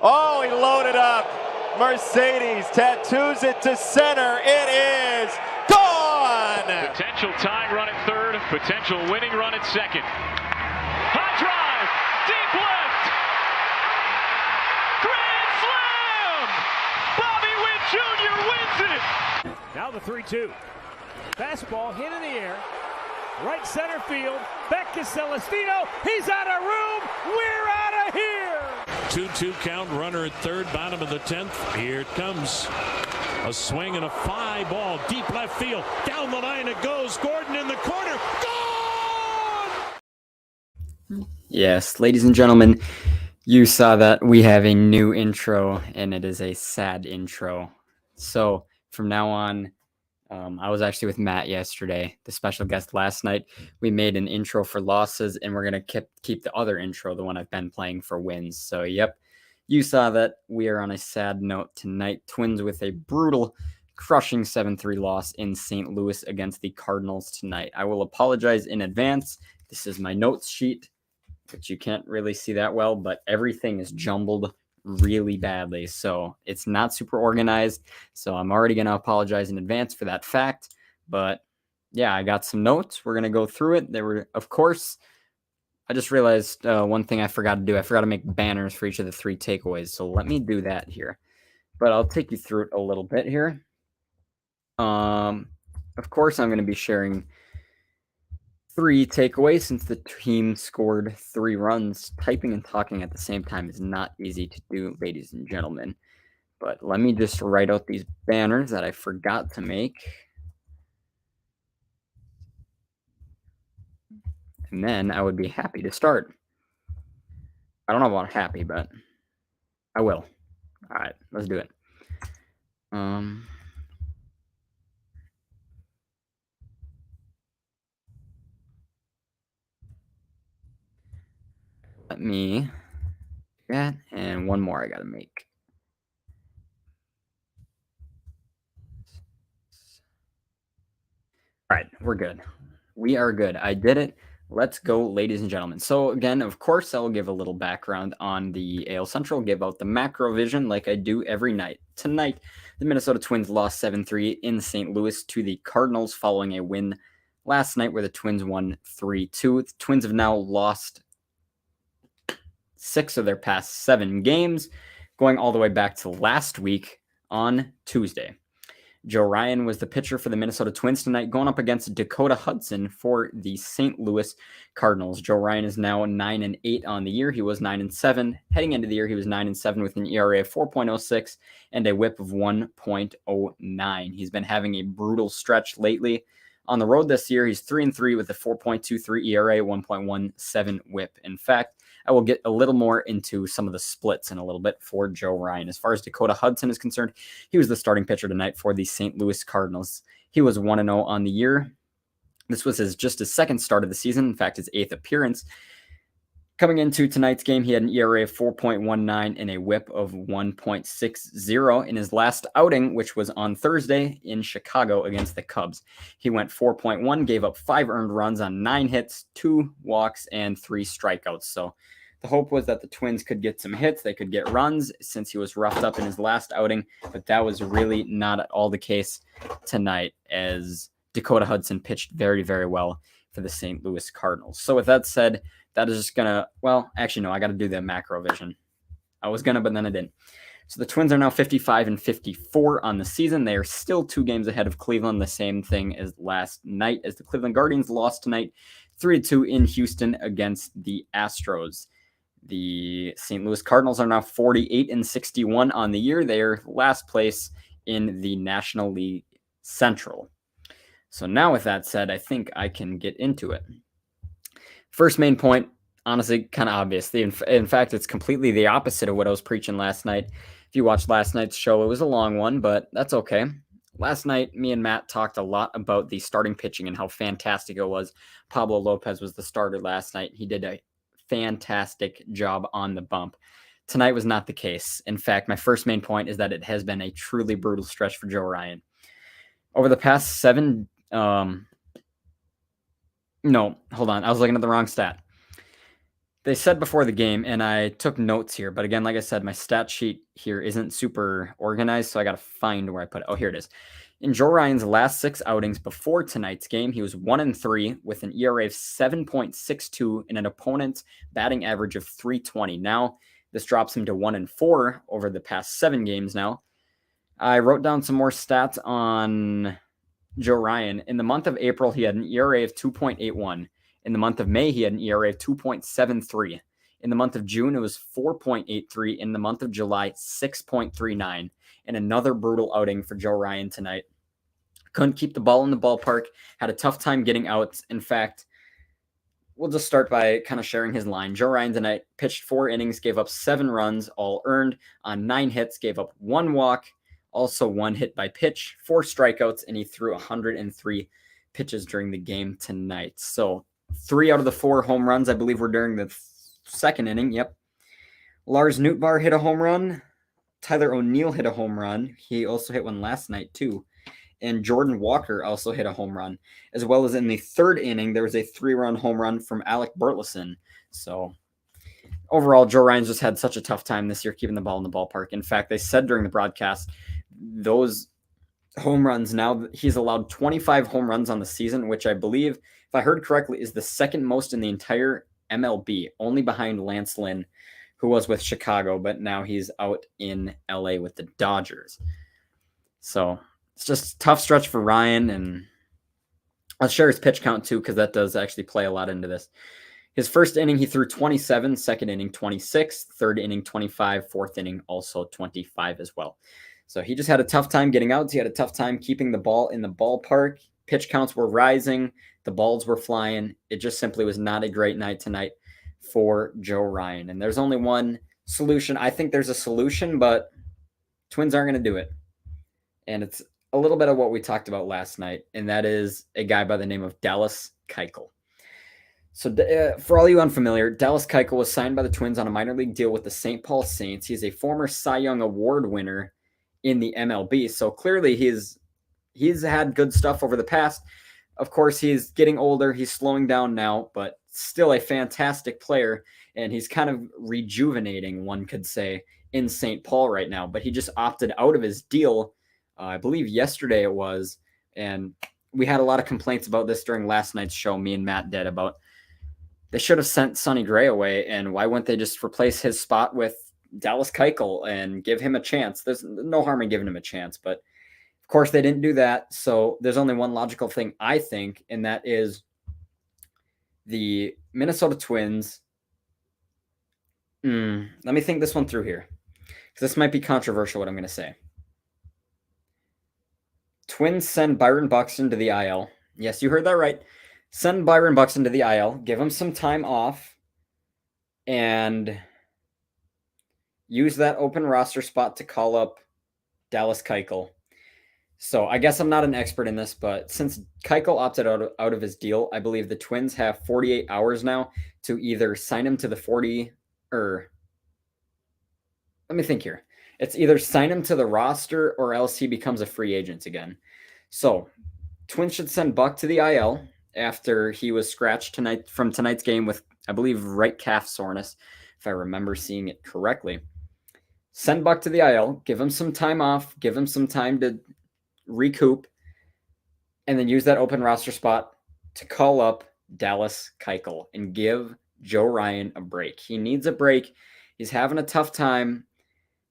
Oh, he loaded up. Mercedes tattoos it to center. It is gone. Potential tying run at third, potential winning run at second. Hot drive, deep left. Grand slam! Bobby Witt Jr. wins it. Now the 3-2. Fastball hit in the air. Right center field. Back to Celestino. He's out of room. We're out of here. 2-2 count, runner at third, bottom of the 10th. Here it comes. A swing and a fly ball, deep left field. Down the line it goes. Gordon in the corner. Gone! Yes, ladies and gentlemen, you saw that we have a new intro, and it is a sad intro. So from now on, I was actually with Matt yesterday, the special guest last night. We made an intro for losses, and we're going to keep the other intro, the one I've been playing, for wins. So, yep, you saw that we are on a sad note tonight. Twins with a brutal, crushing 7-3 loss in St. Louis against the Cardinals tonight. I will apologize in advance. This is my notes sheet, which you can't really see that well, but everything is jumbled really badly, so it's not super organized. So I'm already going to apologize in advance for that fact. But yeah, I got some notes. We're going to go through it. There were, of course, I just realized one thing I forgot to do. I forgot to make banners for each of the 3 takeaways. So let me do that here. But I'll take you through it a little bit here. Of course, I'm going to be sharing 3 takeaways since the team scored 3 runs. Typing and talking at the same time is not easy to do, ladies and gentlemen. But let me just write out these banners that I forgot to make. And then I would be happy to start. I don't know about happy, but I will. All right, let's do it. Let me do that, and one more I got to make. All right, we're good. We are good. I did it. Let's go, ladies and gentlemen. So again, of course, I will give a little background on the AL Central, give out the macro vision like I do every night. Tonight, the Minnesota Twins lost 7-3 in St. Louis to the Cardinals following a win last night where the Twins won 3-2. The Twins have now lost 6 of their past 7 games, going all the way back to last week on Tuesday. Joe Ryan was the pitcher for the Minnesota Twins tonight, going up against Dakota Hudson for the St. Louis Cardinals. Joe Ryan is now 9-8 on the year. He was 9-7 heading into the year. He was 9-7 with an ERA of 4.06 and a WHIP of 1.09. He's been having a brutal stretch lately. On the road this year, he's 3-3 with a 4.23 ERA, 1.17 WHIP. In fact, I will get a little more into some of the splits in a little bit for Joe Ryan. As far as Dakota Hudson is concerned, he was the starting pitcher tonight for the St. Louis Cardinals. He was 1-0 on the year. This was just his second start of the season, in fact, his 8th appearance. Coming into tonight's game, he had an ERA of 4.19 and a WHIP of 1.60 in his last outing, which was on Thursday in Chicago against the Cubs. He went 4.1, gave up 5 earned runs on 9 hits, 2 walks, and 3 strikeouts. So the hope was that the Twins could get some hits, they could get runs since he was roughed up in his last outing, but that was really not at all the case tonight as Dakota Hudson pitched very, very well for the St. Louis Cardinals. So with that said, that is just going to, well, actually, no, I got to do the macro vision. I was going to, but then I didn't. So the Twins are now 55-54 on the season. They are still 2 games ahead of Cleveland, the same thing as last night, as the Cleveland Guardians lost tonight 3-2 in Houston against the Astros. The St. Louis Cardinals are now 48-61 on the year. They are last place in the National League Central. So now with that said, I think I can get into it. First main point, honestly, kind of obvious. In fact, it's completely the opposite of what I was preaching last night. If you watched last night's show, it was a long one, but that's okay. Last night, me and Matt talked a lot about the starting pitching and how fantastic it was. Pablo Lopez was the starter last night. He did a fantastic job on the bump. Tonight was not the case. In fact, my first main point is that it has been a truly brutal stretch for Joe Ryan. Over the past 7... No, hold on. I was looking at the wrong stat. They said before the game, and I took notes here, but again, like I said, my stat sheet here isn't super organized, so I got to find where I put it. Oh, here it is. In Joe Ryan's last 6 outings before tonight's game, he was 1-3 with an ERA of 7.62 and an opponent's batting average of 320. Now, this drops him to 1-4 over the past 7 games now. I wrote down some more stats on Joe Ryan. In the month of April, he had an ERA of 2.81. In the month of May, he had an ERA of 2.73. In the month of June, it was 4.83. In the month of July, 6.39. And another brutal outing for Joe Ryan tonight. Couldn't keep the ball in the ballpark, had a tough time getting outs. In fact, we'll just start by kind of sharing his line. Joe Ryan tonight pitched 4 innings, gave up 7 runs, all earned on 9 hits, gave up 1 walk, also 1 hit by pitch, 4 strikeouts, and he threw 103 pitches during the game tonight. So 3 out of the 4 home runs, I believe, were during the 2nd inning. Yep. Lars Nootbaar hit a home run. Tyler O'Neill hit a home run. He also hit one last night, too. And Jordan Walker also hit a home run, as well as in the 3rd inning, there was a 3-run home run from Alec Burleson. So overall, Joe Ryan's just had such a tough time this year keeping the ball in the ballpark. In fact, they said during the broadcast, those home runs now, he's allowed 25 home runs on the season, which I believe, if I heard correctly, is the 2nd most in the entire MLB, only behind Lance Lynn, who was with Chicago, but now he's out in LA with the Dodgers. So it's just a tough stretch for Ryan, and I'll share his pitch count too, because that does actually play a lot into this. His 1st inning, he threw 27, 2nd inning, 26, 3rd inning, 25, 4th inning, also 25 as well. So he just had a tough time getting outs. He had a tough time keeping the ball in the ballpark. Pitch counts were rising. The balls were flying. It just simply was not a great night tonight for Joe Ryan. And there's only one solution. I think there's a solution, but Twins aren't going to do it. And it's a little bit of what we talked about last night, and that is a guy by the name of Dallas Keuchel. So for all you unfamiliar, Dallas Keuchel was signed by the Twins on a minor league deal with the St. Paul Saints. He's a former Cy Young Award winner in the MLB. So clearly he's had good stuff over the past. Of course, he's getting older. He's slowing down now, but still a fantastic player. And he's kind of rejuvenating, one could say, in St. Paul right now. But he just opted out of his deal, I believe yesterday it was. And we had a lot of complaints about this during last night's show, me and Matt did, about they should have sent Sonny Gray away. And why wouldn't they just replace his spot with Dallas Keuchel and give him a chance? There's no harm in giving him a chance, but of course they didn't do that. So there's only one logical thing, I think, and that is the Minnesota Twins. Let me think this one through here, because this might be controversial what I'm going to say. Twins send Byron Buxton to the IL. Yes, you heard that right. Send Byron Buxton to the IL. Give him some time off. And use that open roster spot to call up Dallas Keuchel. So I guess I'm not an expert in this, but since Keuchel opted out of his deal, I believe the Twins have 48 hours now to either sign him to the 40 or let me think here. It's either sign him to the roster or else he becomes a free agent again. So Twins should send Buck to the IL after he was scratched tonight from tonight's game with, I believe, right calf soreness, if I remember seeing it correctly. Send Buck to the IL, give him some time off, give him some time to recoup, and then use that open roster spot to call up Dallas Keuchel and give Joe Ryan a break. He needs a break. He's having a tough time.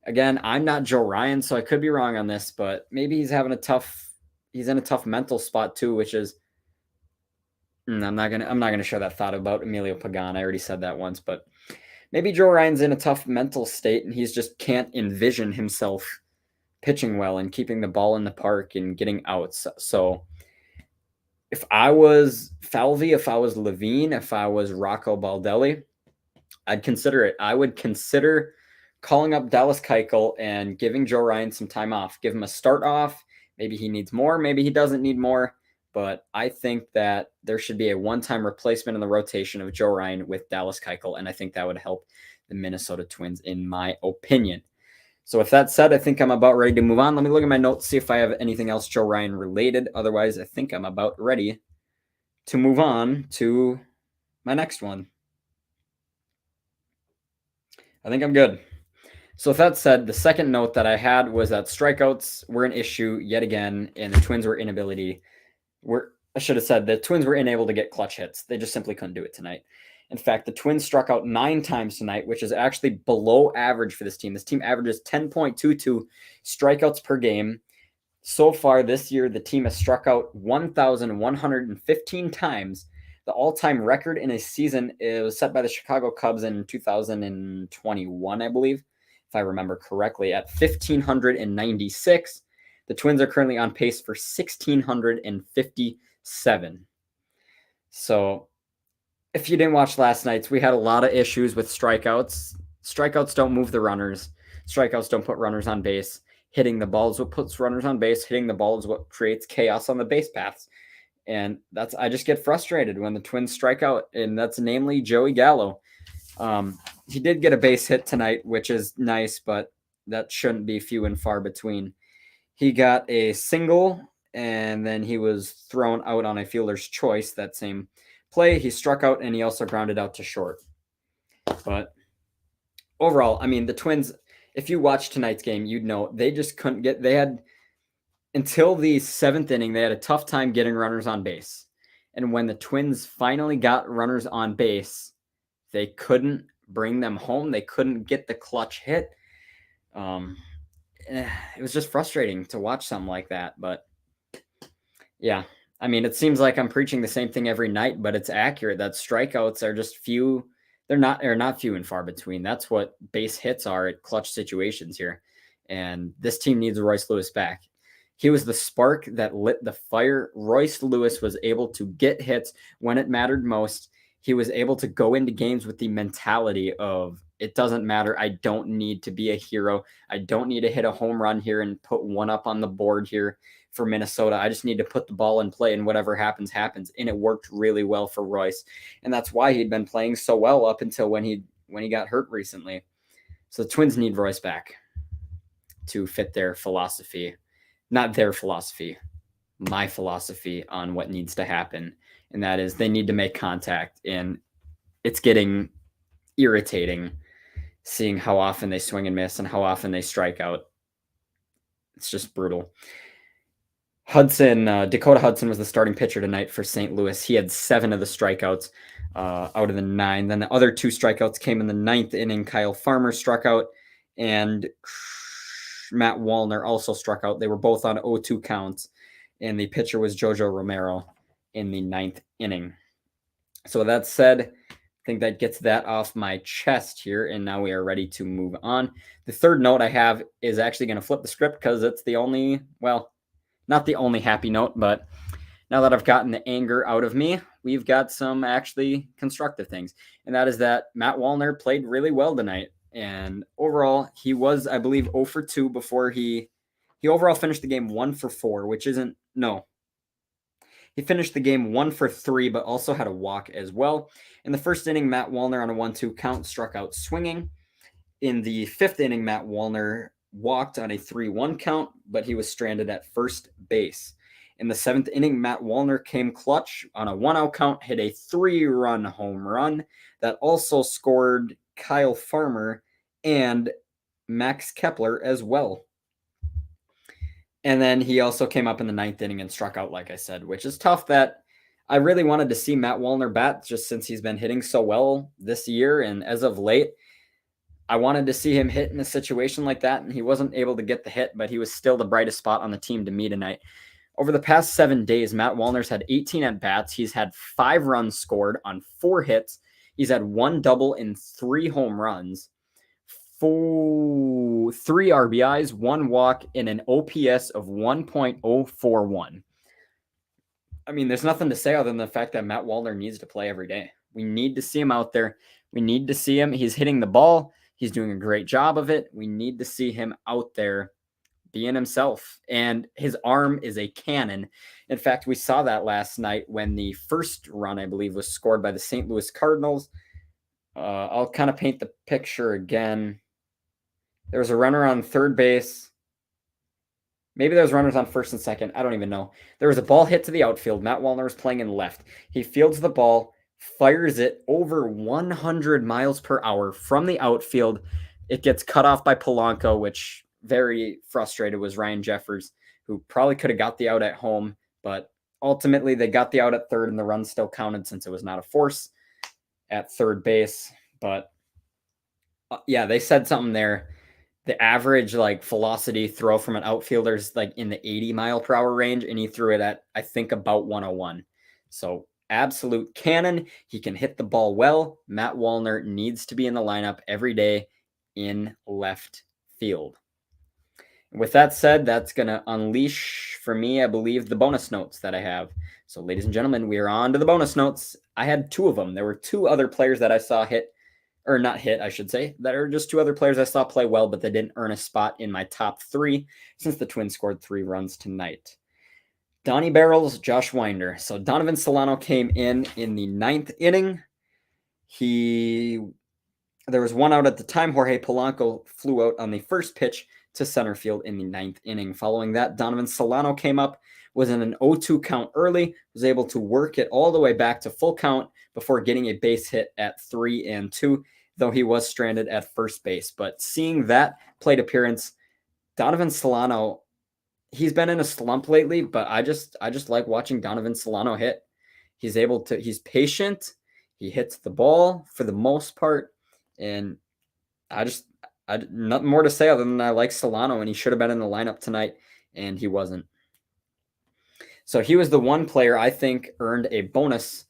Again, I'm not Joe Ryan, so I could be wrong on this, but maybe he's in a tough mental spot too, which is I'm not gonna share that thought about Emilio Pagan. I already said that once, but maybe Joe Ryan's in a tough mental state and he's just can't envision himself pitching well and keeping the ball in the park and getting outs. So if I was Falvey, if I was Levine, if I was Rocco Baldelli, I'd consider it. I would consider calling up Dallas Keuchel and giving Joe Ryan some time off. Give him a start off. Maybe he needs more. Maybe he doesn't need more. But I think that there should be a one-time replacement in the rotation of Joe Ryan with Dallas Keuchel, and I think that would help the Minnesota Twins, in my opinion. So with that said, I think I'm about ready to move on. Let me look at my notes, see if I have anything else Joe Ryan related. Otherwise, I think I'm about ready to move on to my next one. I think I'm good. So with that said, the second note that I had was that strikeouts were an issue yet again, and the Twins I should have said the Twins were unable to get clutch hits. They just simply couldn't do it tonight. In fact, the Twins struck out 9 times tonight, which is actually below average for this team. This team averages 10.22 strikeouts per game. So far this year, the team has struck out 1,115 times. The all-time record in a season was set by the Chicago Cubs in 2021, I believe, if I remember correctly, at 1,596. The Twins are currently on pace for 1,657. So if you didn't watch last night's, we had a lot of issues with strikeouts. Strikeouts don't move the runners. Strikeouts don't put runners on base. Hitting the ball is what puts runners on base. Hitting the ball is what creates chaos on the base paths. And I just get frustrated when the Twins strike out, and that's namely Joey Gallo. He did get a base hit tonight, which is nice, but that shouldn't be few and far between. He got a single, and then he was thrown out on a fielder's choice that same play. He struck out, and he also grounded out to short. But overall, I mean, the Twins, if you watch tonight's game, you'd know they just couldn't get – they had – until the 7th inning, they had a tough time getting runners on base. And when the Twins finally got runners on base, they couldn't bring them home. They couldn't get the clutch hit. It was just frustrating to watch something like that. But yeah, I mean, it seems like I'm preaching the same thing every night, but it's accurate that strikeouts are just few. They're not few and far between. That's what base hits are at clutch situations here. And this team needs Royce Lewis back. He was the spark that lit the fire. Royce Lewis was able to get hits when it mattered most. He was able to go into games with the mentality of, it doesn't matter. I don't need to be a hero. I don't need to hit a home run here and put one up on the board here for Minnesota. I just need to put the ball in play, and whatever happens, happens. And it worked really well for Royce. And that's why he'd been playing so well up until when he got hurt recently. So the Twins need Royce back to fit their philosophy. Not their philosophy, my philosophy on what needs to happen. And that is they need to make contact. And it's getting irritating seeing how often they swing and miss and how often they strike out. It's just brutal. Dakota Hudson was the starting pitcher tonight for St. Louis. He had 7 of the strikeouts out of the 9. Then the other 2 strikeouts came in the 9th inning. Kyle Farmer struck out, and Matt Wallner also struck out. They were both on 0-2 counts, and the pitcher was Jojo Romero in the 9th inning. So with that said, I think that gets that off my chest here, and now we are ready to move on. The third note I have is actually going to flip the script because it's the only, well, not the only happy note, but now that I've gotten the anger out of me, we've got some actually constructive things, and that is that Matt Wallner played really well tonight. And overall, he was, I believe, 0 for 2 before he overall finished the game 1 for 4, which isn't, no. He finished the game 1 for 3, but also had a walk as well. In the first inning, Matt Wallner on a 1-2 count struck out swinging. In the 5th inning, Matt Wallner walked on a 3-1 count, but he was stranded at first base. In the 7th inning, Matt Wallner came clutch on a 1-out count, hit a 3-run home run that also scored Kyle Farmer and Max Kepler as well. And then he also came up in the 9th inning and struck out, like I said, which is tough. That I really wanted to see Matt Wallner bat just since he's been hitting so well this year. And as of late, I wanted to see him hit in a situation like that. And he wasn't able to get the hit, but he was still the brightest spot on the team to me tonight. Over the past 7 days, Matt Wallner's had 18 at-bats. He's had 5 runs scored on 4 hits. He's had 1 double and 3 home runs, 3 RBIs, 1 walk, and an OPS of 1.041. I mean, there's nothing to say other than the fact that Matt Wallner needs to play every day. We need to see him out there. We need to see him. He's hitting the ball. He's doing a great job of it. We need to see him out there being himself. And his arm is a cannon. In fact, we saw that last night when the first run, I believe, was scored by the St. Louis Cardinals. I'll kind of paint the picture again. There was a runner on third base. Maybe there was runners on first and second. I don't even know. There was a ball hit to the outfield. Matt Wallner was playing in left. He fields the ball, fires it over 100 miles per hour from the outfield. It gets cut off by Polanco, which very frustrated was Ryan Jeffers, who probably could have got the out at home, but ultimately they got the out at third and the run still counted since it was not a force at third base. But yeah, they said something there. The average like velocity throw from an outfielder is like in the 80 mile per hour range, and he threw it at, I think, about 101. So absolute cannon. He can hit the ball well. Matt Wallner needs to be in the lineup every day in left field. With that said, that's going to unleash for me, I believe, the bonus notes that I have. So, ladies and gentlemen, we are on to the bonus notes. I had 2 of them. There were 2 other players that I saw hit, or not hit, I should say, that are just 2 other players I saw play well, but they didn't earn a spot in my top 3 since the Twins scored 3 runs tonight. Donnie Barrels, Josh Winder. So Donovan Solano came in the 9th inning. There was 1 out at the time. Jorge Polanco flew out on the first pitch to center field in the 9th inning. Following that, Donovan Solano came up, was in an 0-2 count early, was able to work it all the way back to full count before getting a base hit at 3-2, though he was stranded at first base. But seeing that plate appearance, Donovan Solano, he's been in a slump lately, but I just like watching Donovan Solano hit. He's patient. He hits the ball for the most part. And I nothing more to say other than I like Solano, and he should have been in the lineup tonight, and he wasn't. So he was the one player I think earned a bonus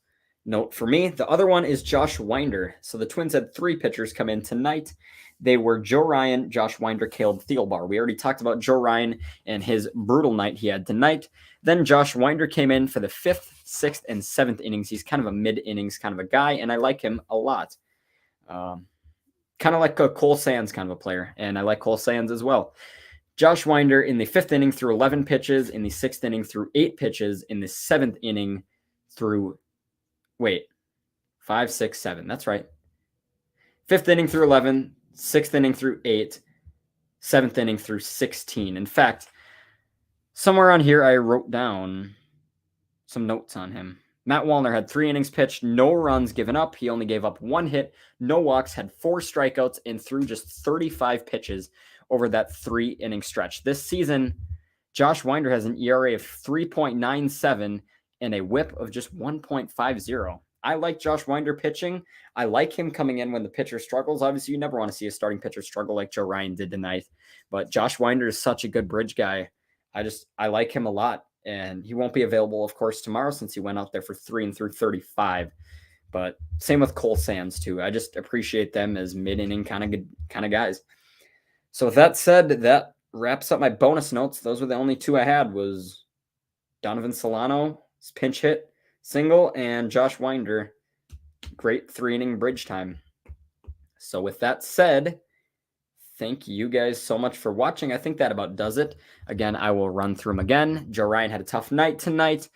note for me. The other one is Josh Winder. So the Twins had 3 pitchers come in tonight. They were Joe Ryan, Josh Winder, Caleb Thielbar. We already talked about Joe Ryan and his brutal night he had tonight. Then Josh Winder came in for the 5th, 6th, and 7th innings. He's kind of a mid-innings kind of a guy, and I like him a lot. Kind of like a Cole Sands kind of a player, and I like Cole Sands as well. Josh Winder in the 5th inning threw 11 pitches, in the 6th inning threw 8 pitches, in the 7th inning threw 5, 6, 7. That's right. 5th inning threw 11, 6th inning threw 8, 7th inning threw 16. In fact, somewhere on here I wrote down some notes on him. Matt Wallner had 3 innings pitched, no runs given up. He only gave up 1 hit, no walks, had 4 strikeouts, and threw just 35 pitches over that 3-inning stretch. This season, Josh Winder has an ERA of 3.97 and a whip of just 1.50. I like Josh Winder pitching. I like him coming in when the pitcher struggles. Obviously, you never want to see a starting pitcher struggle like Joe Ryan did tonight, but Josh Winder is such a good bridge guy. I like him a lot. And he won't be available, of course, tomorrow since he went out there for 3 and threw 35. But same with Cole Sands, too. I just appreciate them as mid-inning kind of guys. So with that said, that wraps up my bonus notes. Those were the only 2 I had, was Donovan Solano, pinch hit, single, and Josh Winder, great 3-inning bridge time. So with that said, thank you guys so much for watching. I think that about does it. Again, I will run through them again. Joe Ryan had a tough night tonight.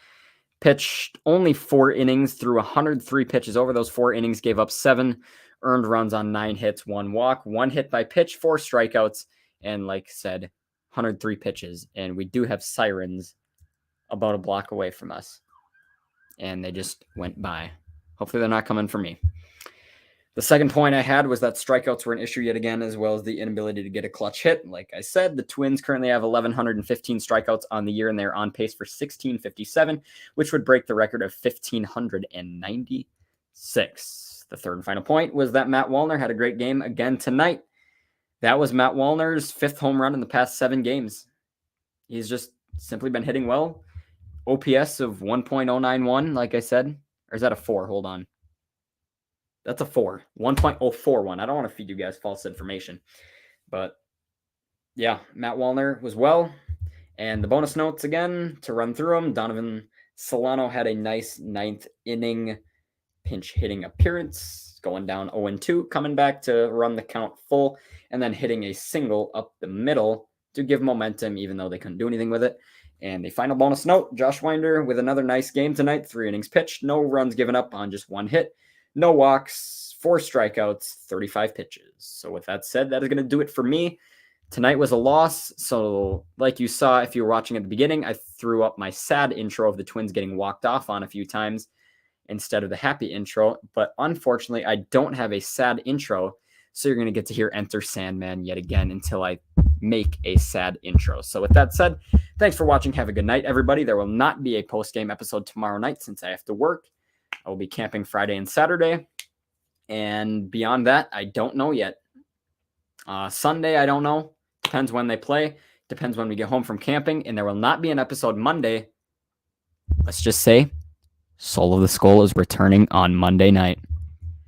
Pitched only 4 innings, threw 103 pitches over those 4 innings, gave up 7 earned runs on 9 hits, 1 walk, 1 hit by pitch, 4 strikeouts, and like I said, 103 pitches. And we do have sirens about a block away from us. And they just went by. Hopefully they're not coming for me. The second point I had was that strikeouts were an issue yet again, as well as the inability to get a clutch hit. Like I said, the Twins currently have 1,115 strikeouts on the year, and they're on pace for 1,657, which would break the record of 1,596. The third and final point was that Matt Wallner had a great game again tonight. That was Matt Wallner's 5th home run in the past 7 games. He's just simply been hitting well. OPS of 1.091, like I said. Or is that a 4? Hold on. That's a 4. 1.041. I don't want to feed you guys false information. But, yeah, Matt Wallner was well. And the bonus notes, again, to run through them, Donovan Solano had a nice 9th inning pinch hitting appearance, going down 0-2, coming back to run the count full, and then hitting a single up the middle to give momentum, even though they couldn't do anything with it. And the final bonus note, Josh Winder with another nice game tonight, 3 innings pitched, no runs given up on just 1 hit. No walks, 4 strikeouts, 35 pitches. So with that said, that is going to do it for me. Tonight was a loss. So like you saw, if you were watching at the beginning, I threw up my sad intro of the Twins getting walked off on a few times. instead of the happy intro. But unfortunately, I don't have a sad intro. So you're going to get to hear Enter Sandman yet again until I make a sad intro. So with that said, thanks for watching. Have a good night, everybody. There will not be a post-game episode tomorrow night since I have to work. I will be camping Friday and Saturday. And beyond that, I don't know yet. Sunday, I don't know. Depends when they play. Depends when we get home from camping. And there will not be an episode Monday. Let's just say Soul of the SKOL is returning on Monday night.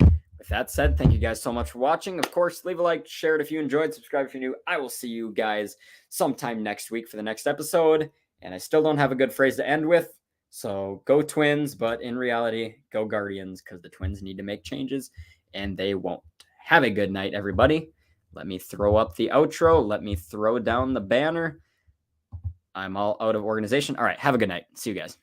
With that said, thank you guys so much for watching. Of course, leave a like, share it if you enjoyed, subscribe if you're new. I will see you guys sometime next week for the next episode. And I still don't have a good phrase to end with. So go Twins, but in reality, go Guardians, because the Twins need to make changes, and they won't. Have a good night, everybody. Let me throw up the outro. Let me throw down the banner. I'm all out of organization. All right, have a good night. See you guys.